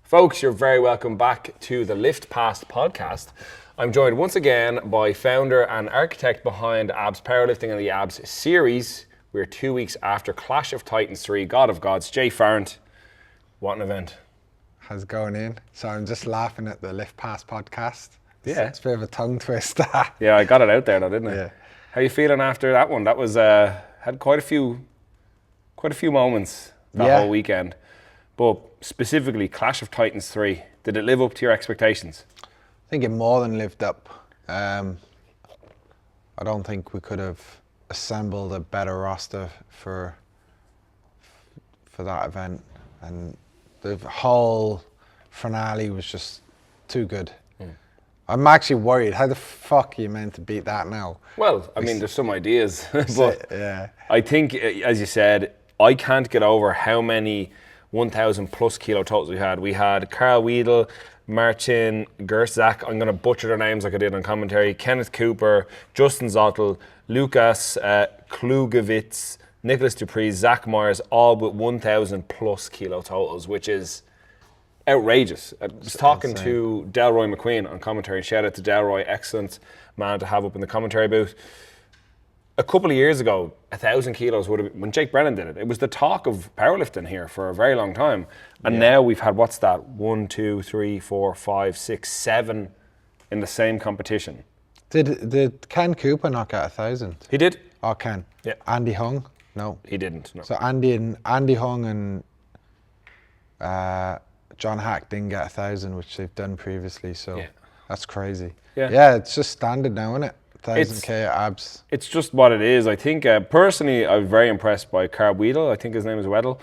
Folks, you're very welcome back to the Lift Past podcast. I'm joined once again by founder and architect behind Abs Powerlifting and the Abs series. We're 2 weeks after Clash of Titans 3, God of Gods, Jay Farrant. What an event. How's it going in? So I'm just laughing at the Lift Past podcast. Yeah. It's a bit of a tongue twister. Yeah, I got it out there though, didn't I? Yeah. How are you feeling after that one? That was, had quite a few moments that whole weekend. But specifically, Clash of Titans 3, did it live up to your expectations? I think it more than lived up. I don't think we could have assembled a better roster for that event. And the whole finale was just too good. I'm actually worried. How the fuck are you meant to beat that now? Well, I mean, there's some ideas. But yeah. I think, as you said, I can't get over how many 1,000 plus kilo totals we had. We had Carl Weedle, Martin Gerzak, I'm going to butcher their names like I did on commentary, Kenneth Cooper, Justin Zottel, Lukas Klugewitz, Nicholas Dupri, Zack Myers, all with 1,000 plus kilo totals, which is outrageous. I was talking to Delroy McQueen on commentary. Shout out to Delroy, excellent man to have up in the commentary booth. A couple of years ago, 1,000 kilos would have been, when Jake Brennan did it, it was the talk of powerlifting here for a very long time. And now we've had, what's that, 1, 2, 3, 4, 5, 6, 7 in the same competition. Did Ken Cooper knock out 1,000? He did. Oh, Ken. Yeah. Andy Hung? No. He didn't, no. So Andy Hung and John Hack didn't get 1,000, which they've done previously. So that's crazy. Yeah, it's just standard now, isn't it? 1,000k abs. It's just what it is. I think personally, I was very impressed by Carl Weedle. I think his name is Weddle.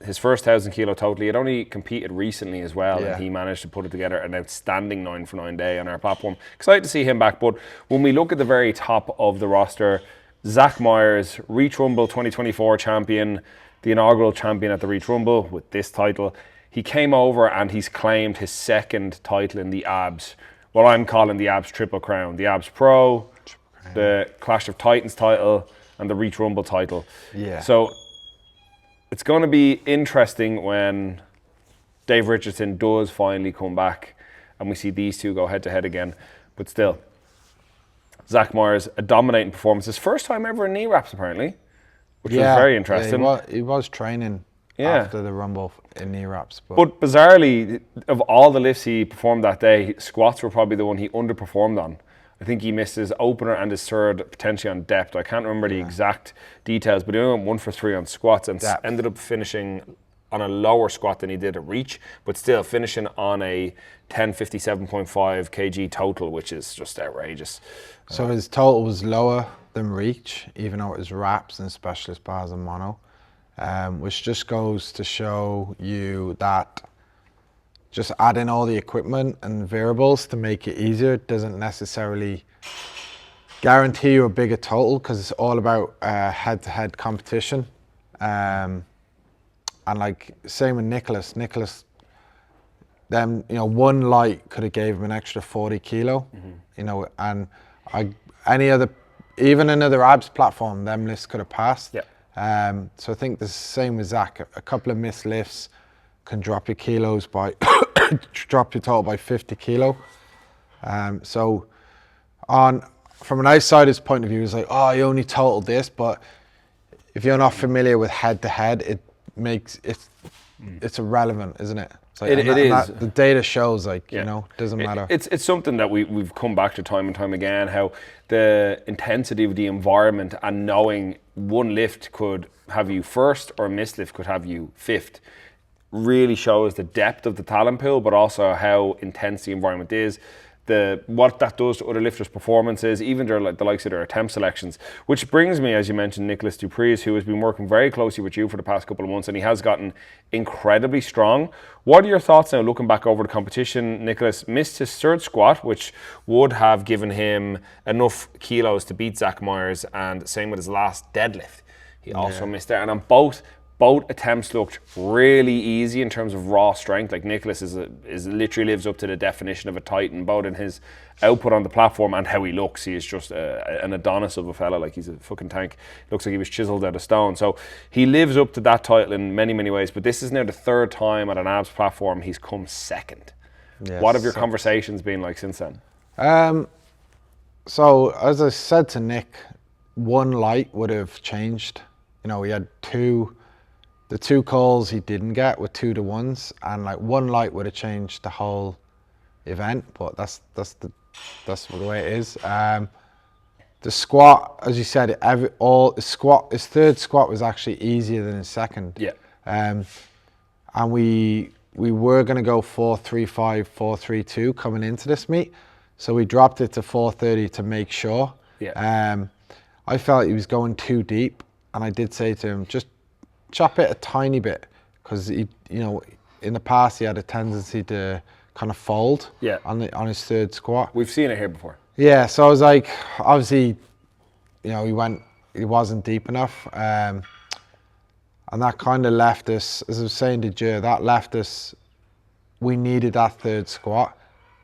His first 1,000 kilo total. He had only competed recently as well, and he managed to put it together an outstanding 9 for 9 day on our platform. Excited to see him back. But when we look at the very top of the roster, Zack Myers, Reach Rumble 2024 champion, the inaugural champion at the Reach Rumble with this title. He came over and he's claimed his second title in the Abs. What I'm calling the Abs Triple Crown. The Abs Pro, the Clash of Titans title, and the Reach Rumble title. Yeah. So it's going to be interesting when Dave Richardson does finally come back and we see these two go head to head again. But still, Zack Myers, a dominating performance. His first time ever in knee wraps apparently, which was very interesting. Yeah, he was training after the Rumble in knee wraps. But bizarrely, of all the lifts he performed that day, squats were probably the one he underperformed on. I think he missed his opener and his third, potentially on depth. I can't remember the exact details, but he only went 1 for 3 on squats and ended up finishing on a lower squat than he did at reach, but still finishing on a 1057.5 kg total, which is just outrageous. So his total was lower than reach, even though it was wraps and specialist bars and mono. Which just goes to show you that just adding all the equipment and variables to make it easier doesn't necessarily guarantee you a bigger total, because it's all about head-to-head competition. And like same with Nicholas, them, one light could have gave him an extra 40 kilo, and even another abs platform, them lifts could have passed. So I think the same with Zach. A couple of missed lifts can drop your kilos by drop your total by 50 kilo. So from an outsider's point of view, it's like, oh, you only totaled this, but if you're not familiar with head to head, it makes it's irrelevant, isn't it? Like, it is. The data shows, doesn't matter. It's something that we've come back to time and time again, how the intensity of the environment and knowing one lift could have you first or a missed lift could have you fifth really shows the depth of the talent pool, but also how intense the environment is. What that does to other lifters' performances, even the likes of their attempt selections. Which brings me, as you mentioned, Nicholas Dupri, who has been working very closely with you for the past couple of months, and he has gotten incredibly strong. What are your thoughts now looking back over the competition? Nicholas missed his third squat, which would have given him enough kilos to beat Zack Myers, and same with his last deadlift. He also missed there. And on both Both attempts looked really easy in terms of raw strength. Like Nicholas is literally lives up to the definition of a titan, both in his output on the platform and how he looks. He is just an Adonis of a fella. Like he's a fucking tank. Looks like he was chiseled out of stone. So he lives up to that title in many, many ways. But this is now the third time at an abs platform he's come second. Yes, what have your conversations been like since then? So as I said to Nick, one light would have changed. You know, we had the two calls he didn't get were 2-1s, and like one light would have changed the whole event. But that's the way it is. The squat, as you said, his third squat was actually easier than his second. Yeah. And we were going to go 4-3-5, 4-3-2 coming into this meet, so we dropped it to 4:30 to make sure. Yeah. I felt he was going too deep, and I did say to him, just chop it a tiny bit, because he, you know, in the past he had a tendency to kind of fold. Yeah. On his third squat. We've seen it here before. Yeah, so I was like, obviously, you know, he wasn't deep enough, and that kind of left us, as I was saying to Jer, that left us, we needed that third squat.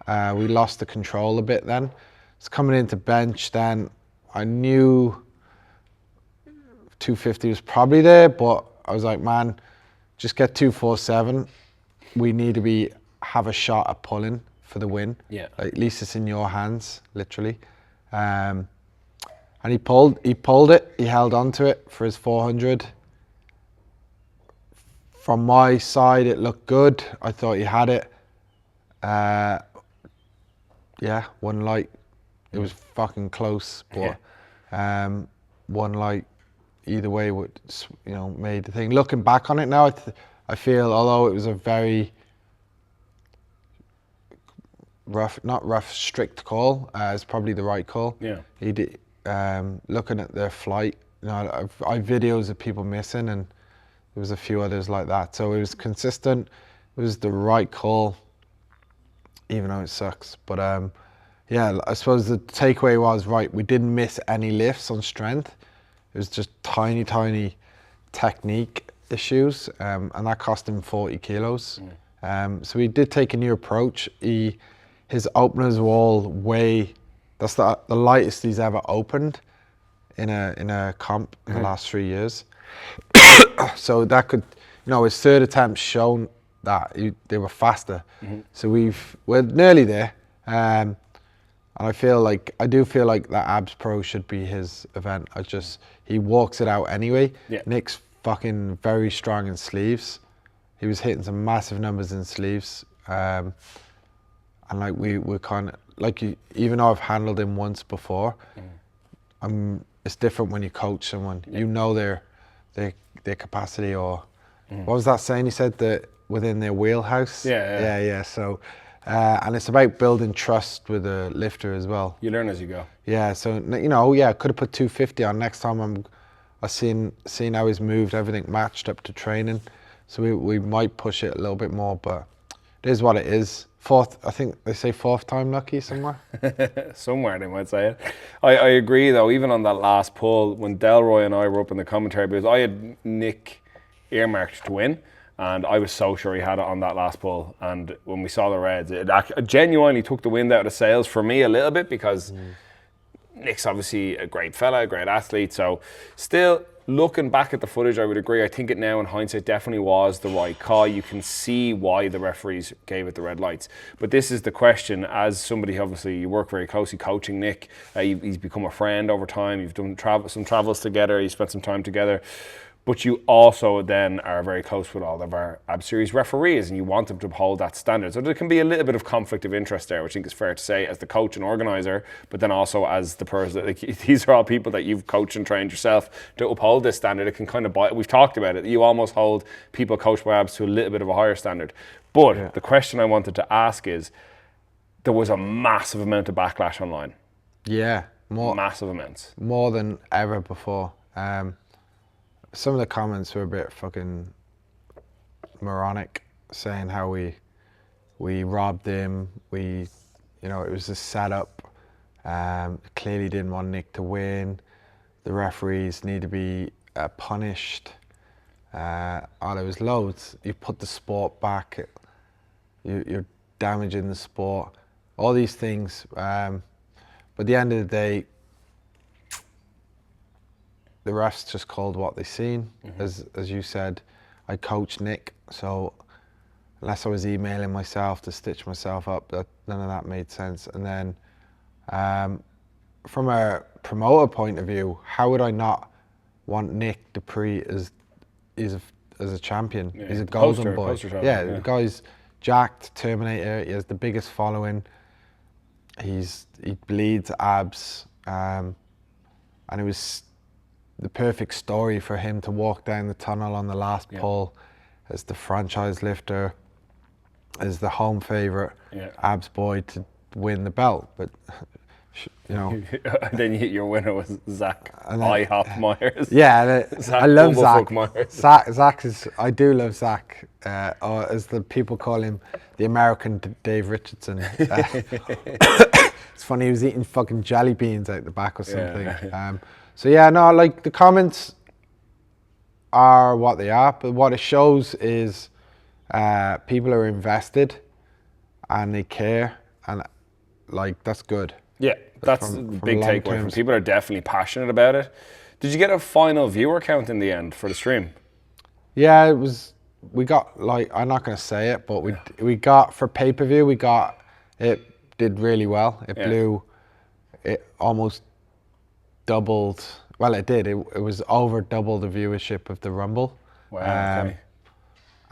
We lost the control a bit then. It's coming into bench then, I knew 250 was probably there, but I was like, man, just get 247. We need to have a shot at pulling for the win. Yeah. Like, at least it's in your hands, literally. And he pulled it. He held on to it for his 400. From my side, it looked good. I thought he had it. Yeah, one light. It was fucking close, but one light either way would, you know, made the thing. Looking back on it now, I feel, although it was a very strict call, it's probably the right call. Yeah. He did. Looking at their flight, you know, I've videos of people missing, and there was a few others like that. So it was consistent. It was the right call, even though it sucks. But yeah, I suppose the takeaway was, right, we didn't miss any lifts on strength. It was just tiny technique issues, and that cost him 40 kilos. So he did take a new approach. His openers were all that's the lightest he's ever opened in a comp in the last 3 years. So that could, you know, his third attempt shown that they were faster. So we're nearly there. And I do feel like that Abs Pro should be his event. He walks it out anyway. Yeah. Nick's fucking very strong in sleeves. He was hitting some massive numbers in sleeves. And like we're kind of, like, even though I've handled him once before, it's different when you coach someone. You know their capacity, or what was that saying he said, that within their wheelhouse? Yeah. So, and it's about building trust with a lifter as well. You learn as you go. Yeah, so, you know, yeah, I could have put 250 on. Next time I seen how he's moved, everything matched up to training. So we might push it a little bit more, but it is what it is. I think they say fourth time lucky somewhere. Somewhere they might say it. I agree though, even on that last pull, when Delroy and I were up in the commentary, because I had Nick earmarked to win, and I was so sure he had it on that last pull. And when we saw the reds, it genuinely took the wind out of the sails for me a little bit, because Nick's obviously a great fella, a great athlete. So still, looking back at the footage, I would agree. I think it now in hindsight definitely was the right call. You can see why the referees gave it the red lights. But this is the question, as somebody, obviously you work very closely coaching Nick, he's become a friend over time, you've done some travels together, you spent some time together. But you also then are very close with all of our Ab Series referees, and you want them to uphold that standard. So there can be a little bit of conflict of interest there, which I think is fair to say, as the coach and organizer, but then also as the person. Like, these are all people that you've coached and trained yourself to uphold this standard. It can kind of we've talked about it. You almost hold people coached by Abs to a little bit of a higher standard. But the question I wanted to ask is, there was a massive amount of backlash online. Yeah, massive amounts. More than ever before. Some of the comments were a bit fucking moronic, saying how we robbed him. You know, it was a setup. Clearly didn't want Nick to win. The referees need to be punished. there was loads. You put the sport back, you're damaging the sport, all these things. But at the end of the day, the refs just called what they seen. As you said, I coached Nick, so unless I was emailing myself to stitch myself up, none of that made sense. And then from a promoter point of view, how would I not want Nick Dupri as a champion? Yeah, He's a golden boy. Yeah, The guy's jacked, Terminator. He has the biggest following. He bleeds abs, and it was the perfect story for him to walk down the tunnel on the last pull as the franchise lifter, as the home favourite, abs boy to win the belt. But you know, then your winner was Zack Myers. Yeah, I love Zack. Myers. Zack is. I do love Zack, or as the people call him, the American Dave Richardson. It's funny, he was eating fucking jelly beans out the back or something. So yeah, no, like the comments are what they are, but what it shows is people are invested and they care, and like that's good. Yeah, that's the big takeaway from people are definitely passionate about it. Did you get a final viewer count in the end for the stream? Yeah, it was. We got like, I'm not going to say it, but we got for pay-per-view. We got it did really well. It blew. It almost doubled. Well, it did. It was over double the viewership of the Rumble. Wow. Okay.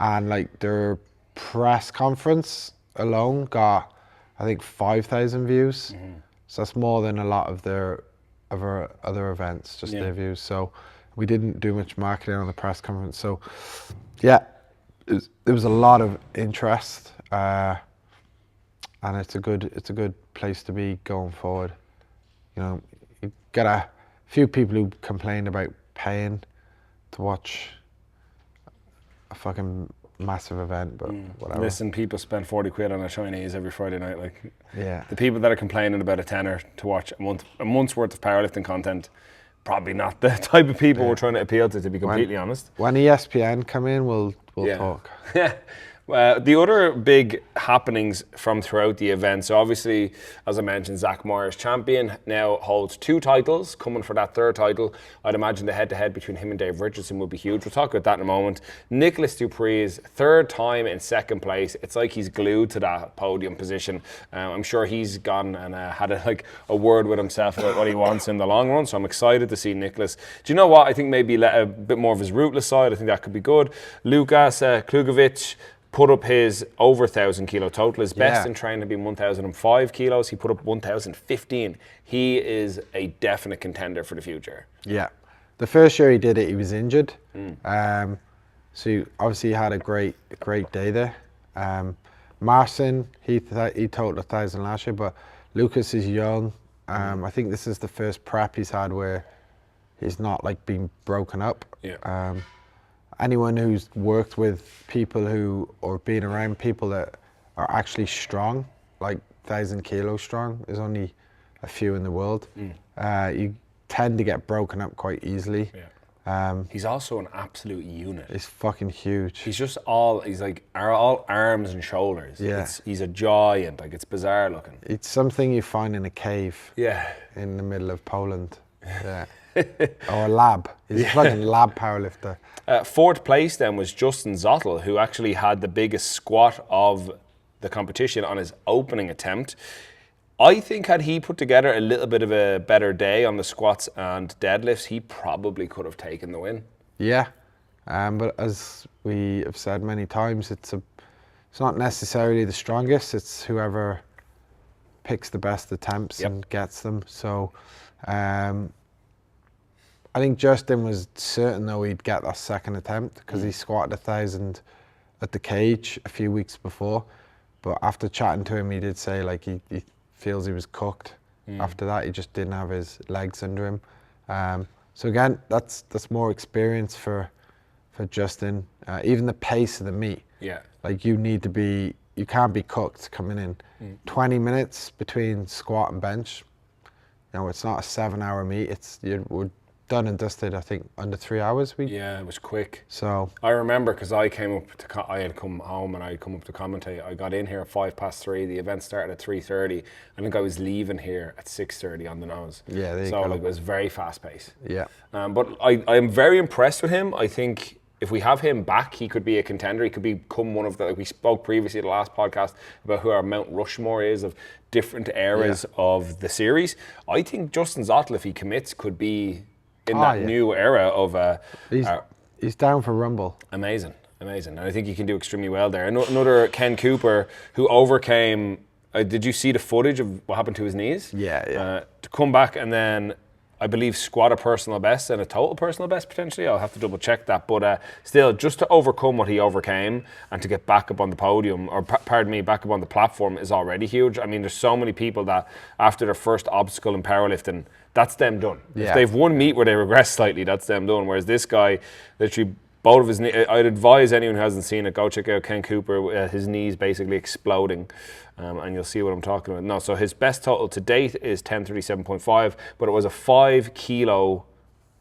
And like their press conference alone got, I think, 5,000 views. So that's more than a lot of their other events, just their views. So we didn't do much marketing on the press conference. So yeah, there was a lot of interest, and it's a good place to be going forward. You know, you get a few people who complained about paying to watch a fucking massive event, but whatever. Listen, people spend 40 quid on a Chinese every Friday night. Like, yeah, the people that are complaining about a tenner to watch a month's worth of powerlifting content, probably not the type of people we're trying to appeal to be completely honest. When ESPN come in, we'll talk. The other big happenings from throughout the event, so obviously, as I mentioned, Zack Myers champion, now holds 2 titles, coming for that 3rd title. I'd imagine the head-to-head between him and Dave Richardson will be huge. We'll talk about that in a moment. Nicholas Dupri's 3rd time in 2nd place. It's like he's glued to that podium position. I'm sure he's gone and had a word with himself about what he wants in the long run, so I'm excited to see Nicholas. Do you know what? I think maybe let a bit more of his rootless side. I think that could be good. Lukas Klugovic put up his over 1,000 kilo total. His best in training had been 1,005 kilos. He put up 1,015. He is a definite contender for the future. Yeah. The first year he did it, he was injured. So he obviously had a great day there. Marcin, he totaled 1,000 last year, but Lucas is young. I think this is the first prep he's had where he's not like being broken up. Yeah. Anyone who's worked with people or been around people that are actually strong, like 1,000 kilos strong, there's only a few in the world. You tend to get broken up quite easily. Yeah. He's also an absolute unit. He's fucking huge. He's just all arms and shoulders. Yeah. He's a giant. Like, it's bizarre looking. It's something you find in a cave. Yeah. In the middle of Poland. Yeah. Or a lab. He's a fucking lab powerlifter. 4th place then was Justin Zottel, who actually had the biggest squat of the competition on his opening attempt. I think had he put together a little bit of a better day on the squats and deadlifts, he probably could have taken the win. Yeah. But as we have said many times, it's not necessarily the strongest. It's whoever picks the best attempts and gets them. So I think Justin was certain though he'd get that 2nd attempt because he squatted 1,000 at the cage a few weeks before. But after chatting to him, he did say like he feels he was cooked. After that, he just didn't have his legs under him. So again, that's more experience for Justin. Even the pace of the meet. Yeah. Like you can't be cooked coming in. 20 minutes between squat and bench. You know, it's not a 7-hour meet. We're done and dusted, I think, under 3 hours. Yeah, it was quick. So I remember because I came up to, I had come home and I had come up to commentate. I got in here at 3:05. The event started at 3:30. I think I was leaving here at 6:30 on the nose. Yeah, there you so go. like it was very fast paced. yeah, But I'm very impressed with him. I think if we have him back, he could be a contender. He could become one of the, like we spoke previously at the last podcast about who our Mount Rushmore is of different eras of the series. I think Justin Zottel, if he commits, could be in that new era of he's down for Rumble. Amazing. And I think he can do extremely well there. Another Ken Cooper who overcame. Did you see the footage of what happened to his knees? Yeah. To come back and then, I believe, squat a personal best and a total personal best potentially. I'll have to double check that. But still, just to overcome what he overcame and to get back up on the podium, or back up on the platform is already huge. I mean, there's so many people that after their first obstacle in powerlifting, that's them done. Yeah. If they've one meet where they regress slightly, that's them done. Whereas this guy, literally, both of his knees, I'd advise anyone who hasn't seen it, go check out Ken Cooper, his knees basically exploding. And you'll see what I'm talking about. No, so his best total to date is 1037.5, but it was a 5 kilo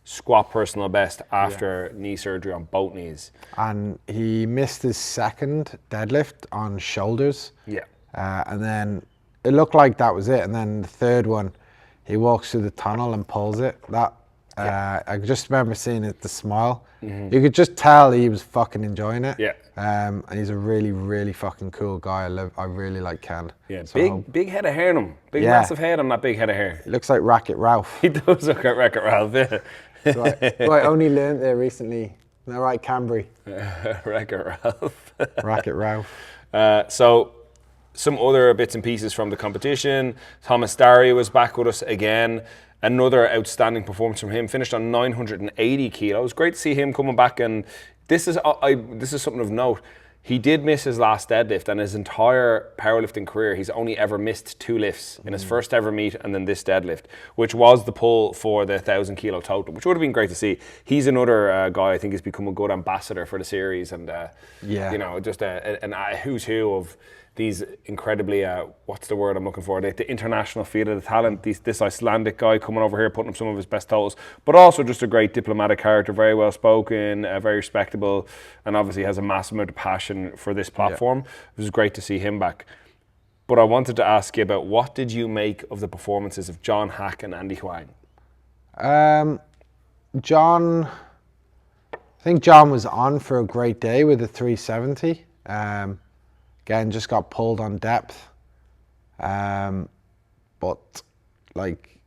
squat personal best after knee surgery on both knees. And he missed his second deadlift on shoulders. Yeah. And then it looked like that was it. And then the third one, he walks through the tunnel and pulls it. I just remember seeing it, the smile. Mm-hmm. You could just tell he was fucking enjoying it. Yeah. And he's a really, really fucking cool guy. I really like Ken. Yeah, so, big head of hair on him. Massive head on that big head of hair. He looks like Wreck-It Ralph. He does look like Wreck-It Ralph, yeah. So I only learned there recently. Am I right, Cambry? Wreck-It Ralph. Wreck-It Ralph. So some other bits and pieces from the competition. Thomas Daria was back with us again. Another outstanding performance from him. Finished on 980 kilos. Great to see him coming back. And this is something of note. He did miss his last deadlift, and his entire powerlifting career, he's only ever missed 2 lifts in his first ever meet, and then this deadlift, which was the pull for the 1,000 kilo total, which would have been great to see. He's another guy I think has become a good ambassador for the series, and you know, just a who's who of these incredibly, what's the word I'm looking for? The international field of the talent. This Icelandic guy coming over here, putting up some of his best totals, but also just a great diplomatic character, very well spoken, very respectable, and obviously has a massive amount of passion for this platform. It was great to see him back. But I wanted to ask you about, what did you make of the performances of John Hack and Andy Huang? I think John was on for a great day with the 370. Again, just got pulled on depth. But like,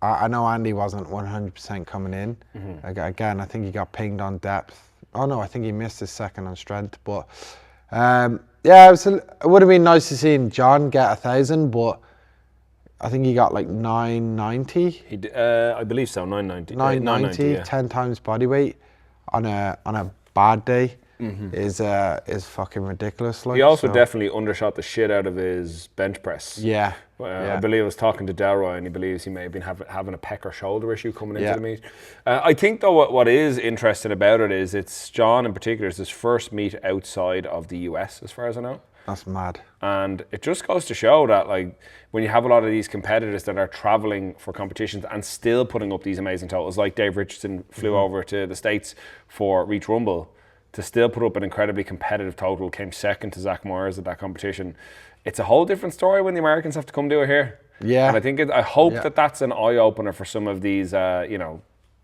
I know Andy wasn't 100% coming in. Mm-hmm. Again, I think he got pinged on depth. Oh no, I think he missed his second on strength. But yeah, it would have been nice to see John get 1,000, but I think he got like 990. He I believe so, 990. 990, yeah. 10 times body weight on a bad day. Mm-hmm. is fucking ridiculous. Like, he also definitely undershot the shit out of his bench press. Yeah. I believe I was talking to Delroy, and he believes he may have been having a pec or shoulder issue coming into the meet. I think though what is interesting about it is it's John in particular, is his first meet outside of the US, as far as I know. That's mad. And it just goes to show that, like, when you have a lot of these competitors that are traveling for competitions and still putting up these amazing totals, like Dave Richardson flew over to the States for Reach Rumble, to still put up an incredibly competitive total, came second to Zack Myers at that competition. It's a whole different story when the Americans have to come do it here. Yeah. And I think I hope that that's an eye-opener for some of these,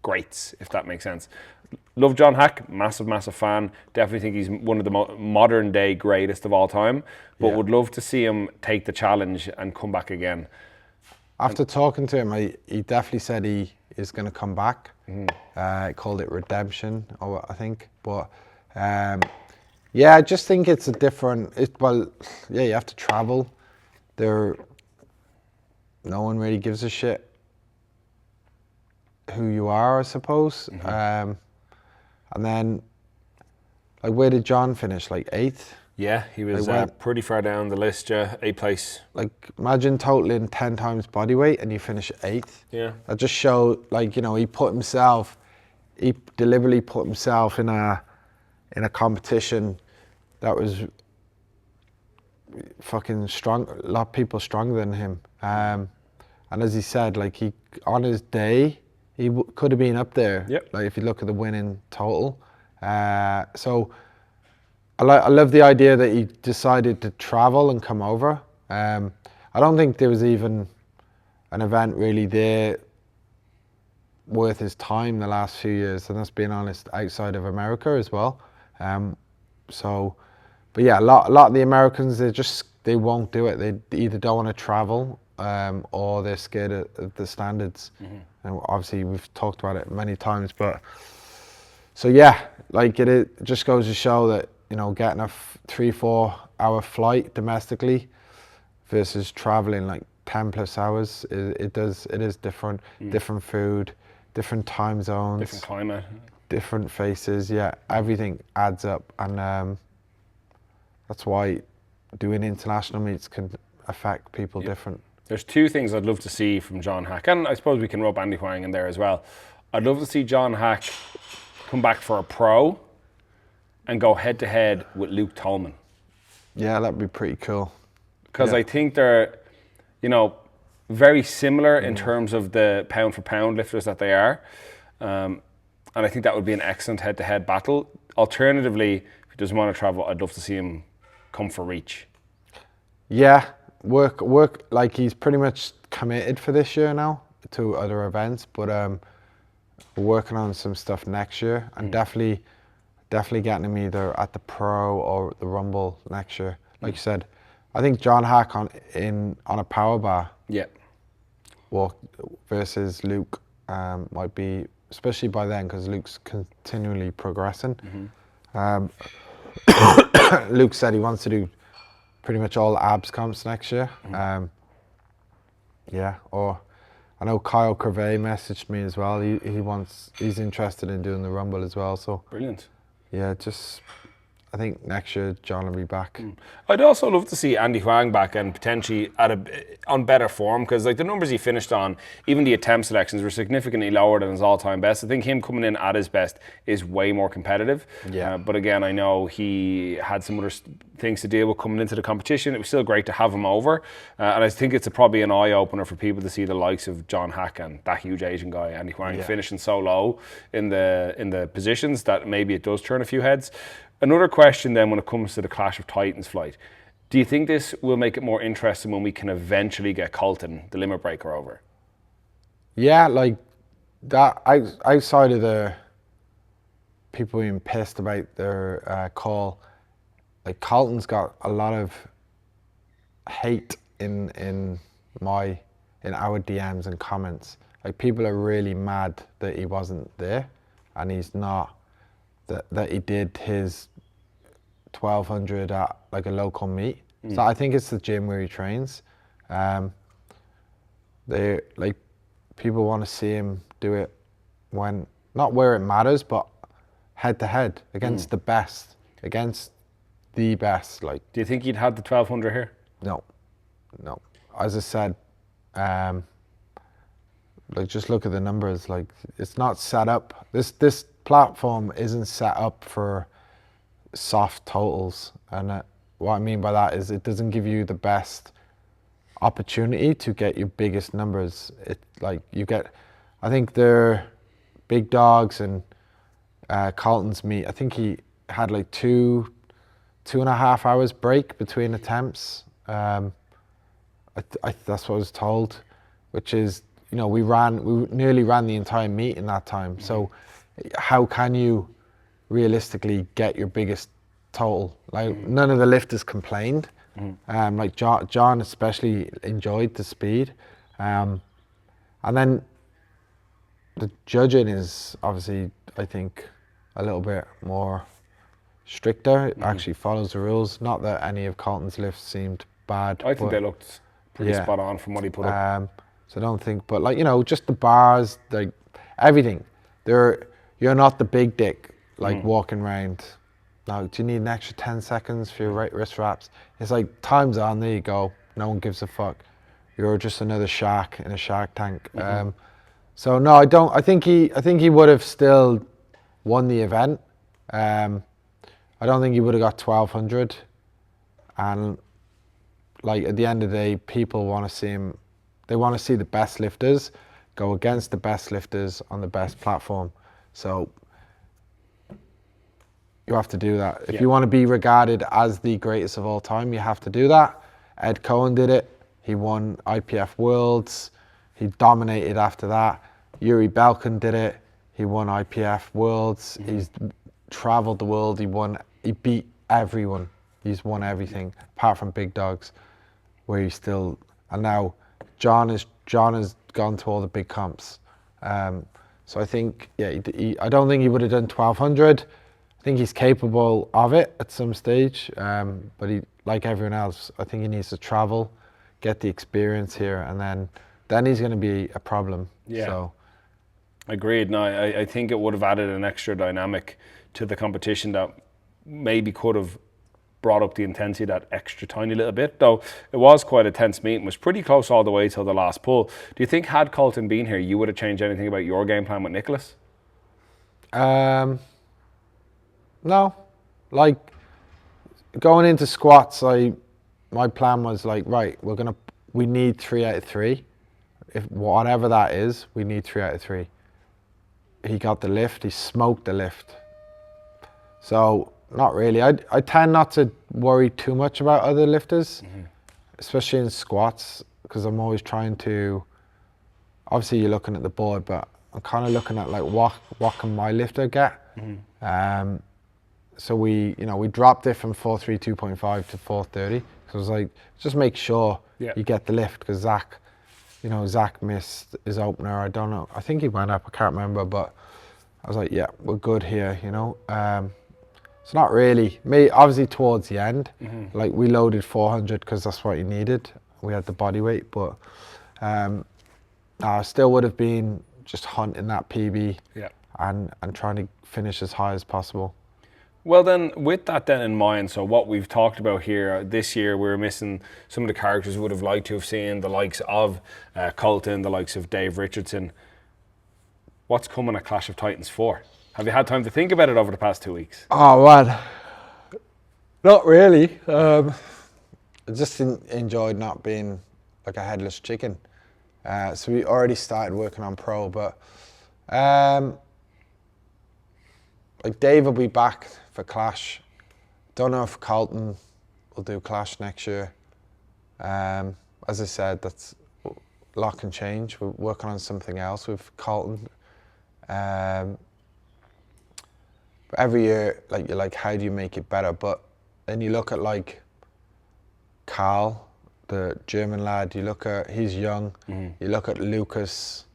greats, if that makes sense. Love John Hack, massive fan. Definitely think he's one of the modern-day greatest of all time, but would love to see him take the challenge and come back again. After talking to him, he definitely said he is going to come back. Mm-hmm. He called it redemption, I think, but... I just think it's a different. You have to travel. No one really gives a shit who you are, I suppose. Mm-hmm. And then, like, where did John finish? Like 8th? Yeah, he was pretty far down the list. Yeah, 8th place. Like, imagine totaling 10 times body weight and you finish 8th. Yeah, that just showed, like, you know, he deliberately put himself in a competition that was fucking strong, a lot of people stronger than him. And as he said, like, on his day, he could have been up there. Yep. Like if you look at the winning total. So I love the idea that he decided to travel and come over. I don't think there was even an event really there worth his time the last few years, and that's being honest, outside of America as well. But yeah, a lot of the Americans, they won't do it. They either don't want to travel, or they're scared of the standards. And obviously we've talked about it many times, but so yeah, like it just goes to show that, you know, getting a 3-4 hour flight domestically versus traveling like 10 plus hours, it is different. Different food, different time zones, Different climate. different faces. Yeah, everything adds up, and that's why doing international meets can affect people different. There's two things I'd love to see from John Hack, and I suppose we can rub Andy Huang in there as well. I'd love to see John Hack come back for a pro and go head to head with Luke Tolman. Yeah, that'd be pretty cool. Because I think they're, you know, very similar in terms of the pound for pound lifters that they are. And I think that would be an excellent head to head battle. Alternatively, if he doesn't want to travel, I'd love to see him come for reach. Yeah, work like he's pretty much committed for this year now to other events, but we're working on some stuff next year, and definitely getting him either at the Pro or the Rumble next year. Like you said, I think John Hack on a power bar walk versus Luke might be, especially by then, because Luke's continually progressing. Luke said he wants to do pretty much all abs comps next year. Or I know Kyle Crevet messaged me as well. He's interested in doing the Rumble as well. So Brilliant. yeah, I think next year John will be back. I'd also love to see Andy Huang back and potentially on better form, because like the numbers he finished on, even the attempt selections were significantly lower than his all-time best. I think him coming in at his best is way more competitive. Yeah. But again, I know he had some other things to deal with coming into the competition. It was still great to have him over, and I think it's probably an eye-opener for people to see the likes of John Hack and that huge Asian guy Andy Huang finishing so low in the positions that maybe it does turn a few heads. Another question then when it comes to the Clash of Titans flight. Do you think this will make it more interesting when we can eventually get Colton, the limit breaker, over? Yeah, like that, outside of the people being pissed about their call, like Colton's got a lot of hate in our DMs and comments. Like people are really mad that he wasn't there and he's not, that he did his 1200 at like a local meet. So I think it's the gym where he trains. They like people want to see him do it when not where it matters, but head to head against the best, against the best. Like, do you think he'd had the 1200 here? No. As I said, like just look at the numbers. Like it's not set up. This platform isn't set up for soft totals, and what I mean by that is it doesn't give you the best opportunity to get your biggest numbers. It like you get, I think they're big dogs and Carlton's meet. I think he had like 2.5 hours break between attempts. That's what I was told, which is, you know, we nearly ran the entire meet in that time. So how can you realistically get your biggest total? Like none of the lifters complained. Like John especially enjoyed the speed. And then the judging is obviously, I think, a little bit more stricter. It actually follows the rules. Not that any of Colton's lifts seemed bad. I think they looked pretty spot on from what he put up. So I don't think, but like, you know, just the bars, like everything. You're not the big dick, like walking around. Now, do you need an extra 10 seconds for your wrist wraps? It's like, time's on, there you go. No one gives a fuck. You're just another shark in a shark tank. So no, I think he would have still won the event. I don't think he would have got 1200. And like at the end of the day, people want to see him. They want to see the best lifters go against the best lifters on the best platform. So you have to do that. If you want to be regarded as the greatest of all time, you have to do that. Ed Cohen did it. He won IPF Worlds. He dominated after that. Yuri Belkin did it. He won IPF Worlds. He's traveled the world. He beat everyone. He's won everything apart from big dogs, where he's still. And now John has gone to all the big comps. So I think, I don't think he would have done 1200. I think he's capable of it at some stage, but he, like everyone else, I think he needs to travel, get the experience here, and then he's going to be a problem. Yeah. So. Agreed. No, I think it would have added an extra dynamic to the competition that maybe could have brought up the intensity that extra tiny little bit, though it was quite a tense meeting. It was pretty close all the way till the last pull. Do you think, had Colton been here, you would have changed anything about your game plan with Nicholas? No, like going into squats, my plan was like, right, we need 3 out of 3. If whatever that is, we need 3 out of 3. He got the lift, he smoked the lift. So not really. I tend not to worry too much about other lifters, especially in squats, because I'm always trying to, obviously you're looking at the board, but I'm kind of looking at like what can my lifter get. So we dropped it from 432.5 to 430. So I was like, just make sure you get the lift, because Zack missed his opener. I don't know. I think he went up. I can't remember, but I was like, yeah, we're good here. It's not really me. Obviously, towards the end, like we loaded 400 because that's what he needed. We had the body weight, but I still would have been just hunting that PB and trying to finish as high as possible. Well then, with that then in mind, so what we've talked about here this year, we're missing some of the characters we would have liked to have seen, the likes of Colton, the likes of Dave Richardson. What's coming at Clash of Titans 4? Have you had time to think about it over the past 2 weeks? Oh man, not really. I just enjoyed not being like a headless chicken. So we already started working on pro, but like Dave will be back for Clash. Don't know if Colton will do Clash next year. As I said, that's a lot can change. We're working on something else with Colton. But every year, like you're like, how do you make it better? But then you look at like Carl, the German lad. He's young. You look at Lucas.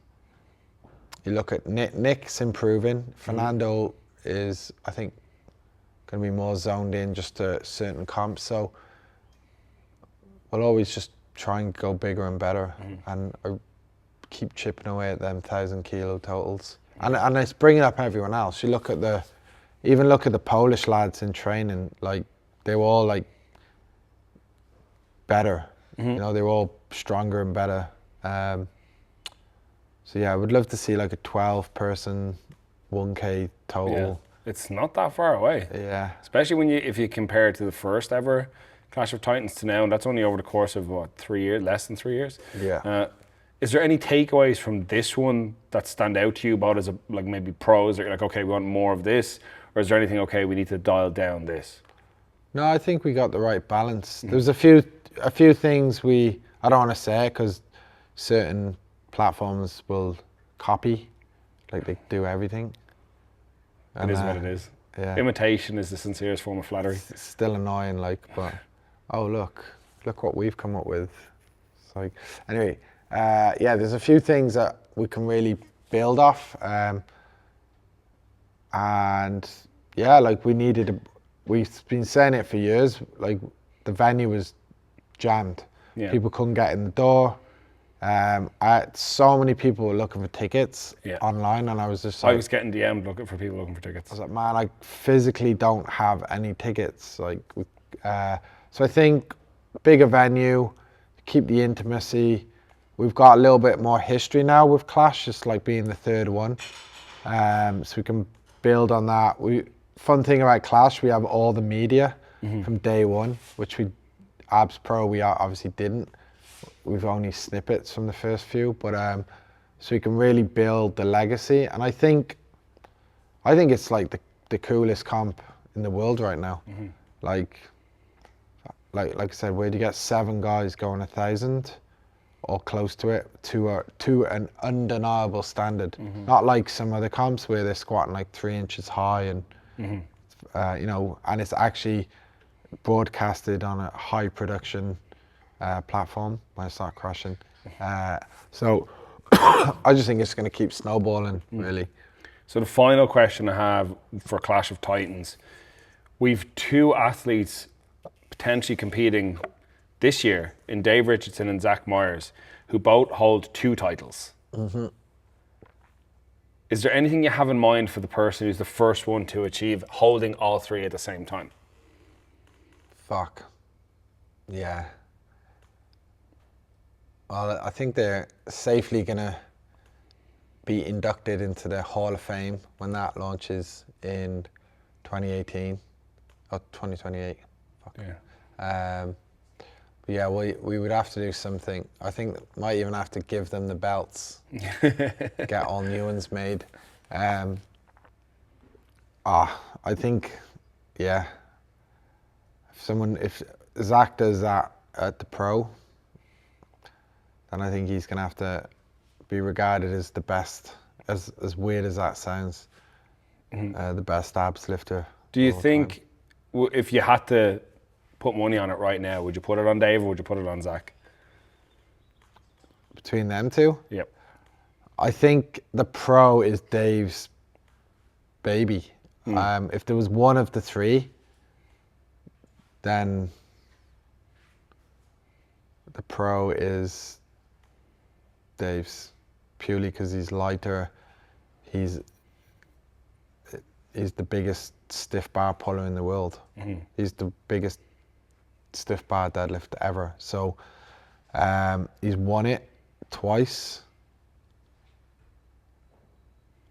You look at Nick's improving. Fernando is, I think, going to be more zoned in just to certain comps. So we'll always just try and go bigger and better, and keep chipping away at them 1,000 kilo totals. And it's bringing up everyone else. You look at the Polish lads in training. Like they were all like better. They were all stronger and better. So yeah, I would love to see like a 12-person 1K total. Yeah. It's not that far away. Yeah. Especially if you compare it to the first ever Clash of Titans to now, and that's only over the course of what, 3 years, less than 3 years. Yeah. Is there any takeaways from this one that stand out to you about as like maybe pros? Or you're like, okay, we want more of this, or is there anything, okay, we need to dial down this? No, I think we got the right balance. There's a few things I don't want to say because certain platforms will copy, like they do everything. It is what it is. Yeah. Imitation is the sincerest form of flattery. It's still annoying, like, but look what we've come up with. It's like, anyway, there's a few things that we can really build off, and yeah, like we've been saying it for years. Like the venue was jammed. Yeah. People couldn't get in the door. So many people were looking for tickets online, and I was just like, I was getting DM'd looking for people looking for tickets. I was like, man, I physically don't have any tickets. Like, so I think bigger venue, keep the intimacy. We've got a little bit more history now with Clash, just like being the third one. So we can build on that. Fun thing about Clash, we have all the media from day one, which Abs Pro we obviously didn't. We've only snippets from the first few, but so he can really build the legacy. And I think it's like the coolest comp in the world right now. Like I said, where do you get 7 guys going 1,000 or close to it to an undeniable standard? Not like some other comps where they're squatting like 3 inches high and you know, and it's actually broadcasted on a high production platform when I start crashing. So I just think it's going to keep snowballing, really. So the final question I have for Clash of Titans, we've 2 athletes potentially competing this year in Dave Richardson and Zack Myers, who both hold 2 titles. Is there anything you have in mind for the person who's the first one to achieve holding all 3 at the same time? Fuck. Yeah. Well, I think they're safely going to be inducted into the Hall of Fame when that launches in 2018 or 2028. Fuck. Yeah. But yeah, we would have to do something. I think might even have to give them the belts, get all new ones made. I think, yeah, if Zack does that at the pro, then I think he's gonna have to be regarded as the best. As weird as that sounds, the best abs lifter. Do you think if you had to put money on it right now, would you put it on Dave or would you put it on Zack? Between them 2? Yep. I think the pro is Dave's baby. If there was one of the 3, then the pro is Dave's, purely because he's lighter. He's the biggest stiff bar puller in the world. He's the biggest stiff bar deadlift ever. So he's won it twice.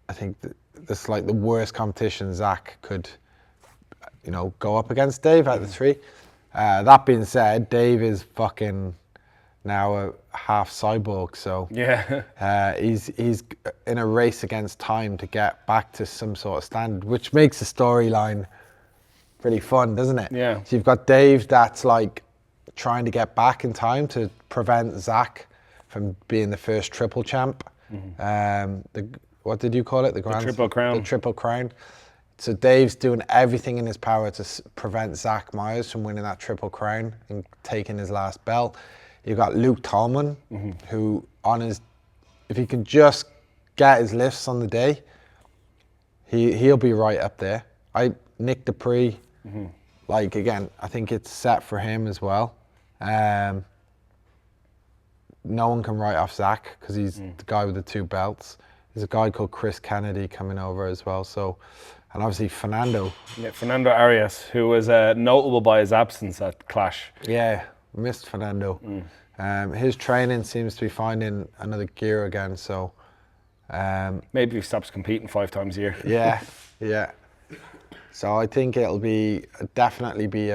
I think that's like the worst competition Zack could, you know, go up against Dave at the 3. That being said, Dave is fucking now a half cyborg, so yeah, he's in a race against time to get back to some sort of standard, which makes the storyline pretty fun, doesn't it? Yeah. So you've got Dave that's like trying to get back in time to prevent Zack from being the first triple champ. What did you call it? The Triple Crown. The Triple Crown. So Dave's doing everything in his power to prevent Zack Myers from winning that Triple Crown and taking his last belt. You've got Luke Tallman, who if he can just get his lifts on the day, he'll be right up there. Nick Dupri, like again, I think it's set for him as well. No one can write off Zack because he's the guy with the 2 belts. There's a guy called Chris Kennedy coming over as well. So, and obviously Fernando. Yeah, Fernando Arias, who was notable by his absence at Clash. Yeah, missed Fernando. His training seems to be finding another gear again. So, maybe he stops competing 5 times a year. yeah. So I think it'll definitely be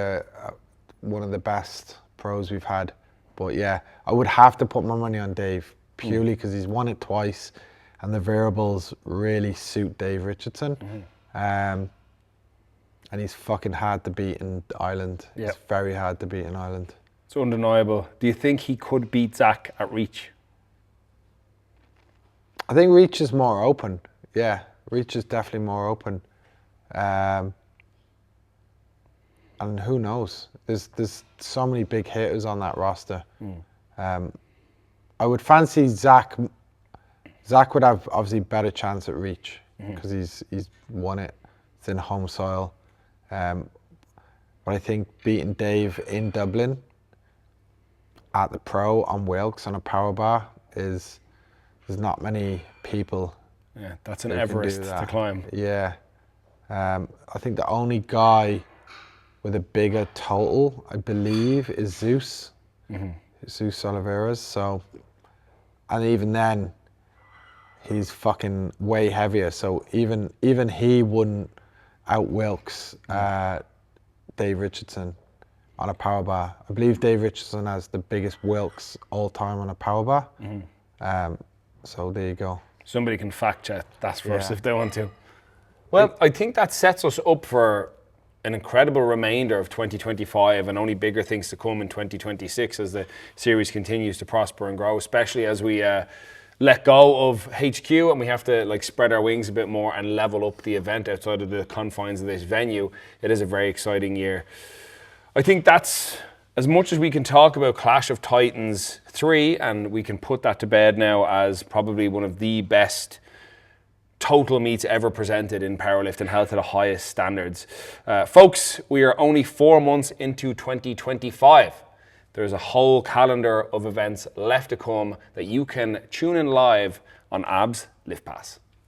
one of the best pros we've had. But yeah, I would have to put my money on Dave purely because he's won it twice. And the variables really suit Dave Richardson. And he's fucking hard to beat in Ireland. Yeah. It's very hard to beat in Ireland. It's undeniable. Do you think he could beat Zack at reach? I think reach is more open. Yeah, reach is definitely more open. And who knows? There's so many big hitters on that roster. I would fancy Zack. Zack would have obviously better chance at reach because he's won it. It's in home soil. But I think beating Dave in Dublin at the pro on Wilkes on a power bar there's not many people. Yeah, that's an Everest to climb. Yeah. I think the only guy with a bigger total, I believe, is Zeus. Zeus Oliveras. So, and even then, he's fucking way heavier. So even he wouldn't out Wilkes Dave Richardson on a power bar. I believe Dave Richardson has the biggest Wilkes all time on a power bar. So there you go. Somebody can fact check that for us Yeah. if they want to. Well, I think that sets us up for an incredible remainder of 2025 and only bigger things to come in 2026 as the series continues to prosper and grow, especially as we let go of HQ and we have to like spread our wings a bit more and level up the event outside of the confines of this venue. It is a very exciting year. I think that's as much as we can talk about Clash of Titans 3, and we can put that to bed now as probably one of the best total meets ever presented in powerlifting, held to the highest standards. Folks, we are only 4 months into 2025. There's a whole calendar of events left to come that you can tune in live on Abs Lift Pass.